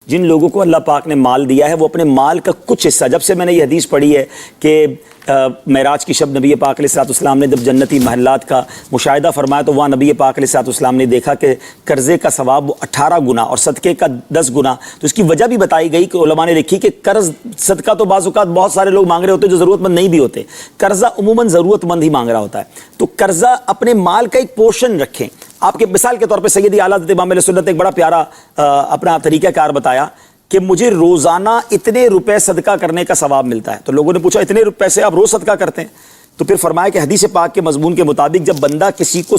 جن لوگوں کو اللہ پاک نے مال دیا ہے وہ اپنے مال کا کچھ حصہ، جب سے میں نے یہ حدیث پڑھی ہے کہ معراج کی شب نبی پاک علیہ السلام نے جب جنتی محلات کا مشاہدہ فرمایا تو وہاں نبی پاک علیہ السلام نے دیکھا کہ قرضے کا ثواب 18 گنا اور صدقے کا 10 گنا. تو اس کی وجہ بھی بتائی گئی کہ علماء نے لکھی کہ قرض صدقہ تو بعض اوقات بہت سارے لوگ مانگ رہے ہوتے جو ضرورت مند نہیں بھی ہوتے، قرضہ عموماً ضرورت مند ہی مانگ رہا ہوتا ہے. تو قرضہ اپنے مال کا ایک پورشن رکھیں. آپ کے مثال کے طور پہ سیدی اعلیٰ حضرت امام علیہ سنت ایک بڑا پیارا اپنا طریقہ کار بتایا کہ مجھے روزانہ اتنے روپے صدقہ کرنے کا ثواب ملتا ہے. تو لوگوں نے پوچھا اتنے پیسے آپ روز صدقہ کرتے ہیں؟ تو پھر فرمایا کہ حدیث پاک کے مضمون کے مطابق جب بندہ کسی کو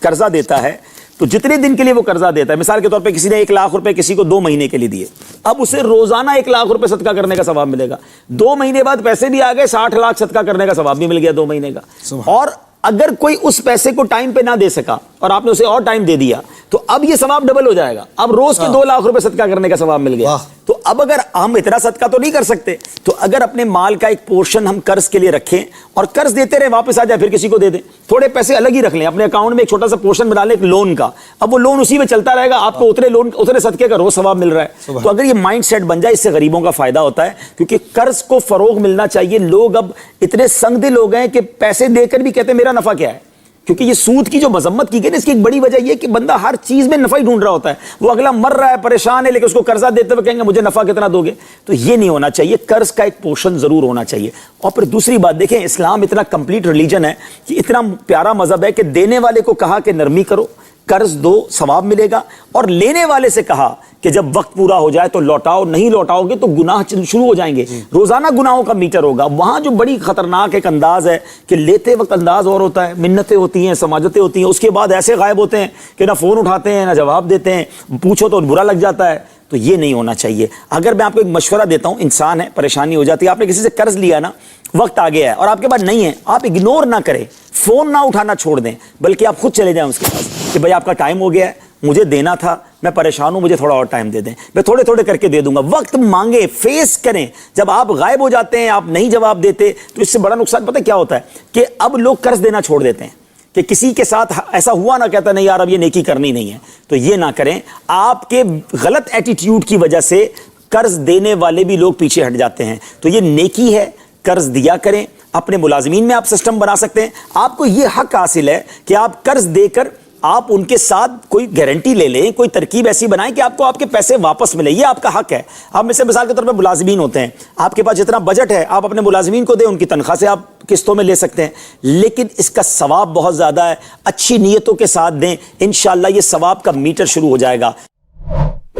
قرضہ دیتا ہے تو جتنے دن کے لیے وہ قرضہ دیتا ہے، مثال کے طور پہ کسی نے 1 لاکھ روپے کسی کو 2 مہینے کے لیے دیے، اب اسے روزانہ 1 لاکھ روپے صدقہ کرنے کا ثواب ملے گا. 2 مہینے بعد پیسے بھی آ گئے، 60 لاکھ صدقہ کرنے کا ثواب بھی مل گیا 2 مہینے کا. اور اگر کوئی اس پیسے کو ٹائم پہ نہ دے سکا اور آپ نے اسے اور ٹائم دے دیا تو اب یہ ثواب ڈبل ہو جائے گا. اب روز کے 2 لاکھ روپے صدقہ کرنے کا ثواب مل گیا. تو اب اگر ہم اتنا صدقہ تو نہیں کر سکتے تو اگر اپنے مال کا ایک پورشن ہم قرض کے لیے رکھیں اور قرض دیتے رہیں، واپس آ جائے پھر کسی کو دے دیں. تھوڑے پیسے الگ ہی رکھ لیں، اپنے اکاؤنٹ میں ایک چھوٹا سا پورشن بنا لیں ایک لون کا. اب وہ لون اسی میں چلتا رہے گا، آپ کو اتنے صدقے کا روز ثواب مل رہا ہے. تو اگر یہ مائنڈ سیٹ بن جائے اس سے غریبوں کا فائدہ ہوتا ہے، کیونکہ قرض کو فروغ ملنا چاہیے. لوگ اب اتنے سنگ دل ہو گئے کہ پیسے دے کر بھی کہتے ہیں میرا نفع کیا ہے. کیونکہ یہ سود کی جو مذمت کی گئی نا، اس کی ایک بڑی وجہ یہ کہ بندہ ہر چیز میں نفع ہی ڈھونڈ رہا ہوتا ہے. وہ اگلا مر رہا ہے، پریشان ہے، لیکن اس کو قرضہ دیتے ہوئے کہیں گے مجھے نفع کتنا دو گے. تو یہ نہیں ہونا چاہیے. قرض کا ایک پورشن ضرور ہونا چاہیے. اور پھر دوسری بات دیکھیں، اسلام اتنا کمپلیٹ ریلیجن ہے کہ اتنا پیارا مذہب ہے کہ دینے والے کو کہا کہ نرمی کرو، قرض دو، ثواب ملے گا. اور لینے والے سے کہا کہ جب وقت پورا ہو جائے تو لوٹاؤ، نہیں لوٹاؤ گے تو گناہ شروع ہو جائیں گے. روزانہ گناہوں کا میٹر ہوگا. وہاں جو بڑی خطرناک ایک انداز ہے کہ لیتے وقت انداز اور ہوتا ہے، منتیں ہوتی ہیں، سماجتیں ہوتی ہیں، اس کے بعد ایسے غائب ہوتے ہیں کہ نہ فون اٹھاتے ہیں نہ جواب دیتے ہیں، پوچھو تو برا لگ جاتا ہے. تو یہ نہیں ہونا چاہیے. اگر میں آپ کو ایک مشورہ دیتا ہوں، انسان ہے، پریشانی ہو جاتی ہے، آپ نے کسی سے قرض لیا نا، وقت آ گیا ہے اور آپ کے پاس نہیں ہے، آپ اگنور نہ کریں، فون نہ اٹھانا چھوڑ دیں، بلکہ آپ خود چلے جائیں اس کے پاس کہ بھائی آپ کا ٹائم ہو گیا ہے، مجھے دینا تھا، میں پریشان ہوں، مجھے تھوڑا اور ٹائم دے دیں، میں تھوڑے تھوڑے کر کے دے دوں گا. وقت مانگے، فیس کریں. جب آپ غائب ہو جاتے ہیں، آپ نہیں جواب دیتے، تو اس سے بڑا نقصان پتہ کیا ہوتا ہے کہ اب لوگ قرض دینا چھوڑ دیتے ہیں کہ کسی کے ساتھ ایسا ہوا نہ کہتا نہیں یار اب یہ نیکی کرنی نہیں ہے. تو یہ نہ کریں. آپ کے غلط ایٹیٹیوڈ کی وجہ سے قرض دینے والے بھی لوگ پیچھے ہٹ جاتے ہیں. تو یہ نیکی ہے، قرض دیا کریں. اپنے ملازمین میں آپ سسٹم بنا سکتے ہیں. آپ کو یہ حق حاصل ہے کہ آپ قرض دے کر آپ ان کے ساتھ کوئی گارنٹی لے لیں، کوئی ترکیب ایسی بنائیں کہ آپ کو آپ کے پیسے واپس ملے. یہ آپ کا حق ہے. آپ میں سے مثال کے طور پہ ملازمین ہوتے ہیں، آپ کے پاس جتنا بجٹ ہے آپ اپنے ملازمین کو دیں، ان کی تنخواہ سے آپ قسطوں میں لے سکتے ہیں، لیکن اس کا ثواب بہت زیادہ ہے. اچھی نیتوں کے ساتھ دیں، انشاءاللہ یہ ثواب کا میٹر شروع ہو جائے گا.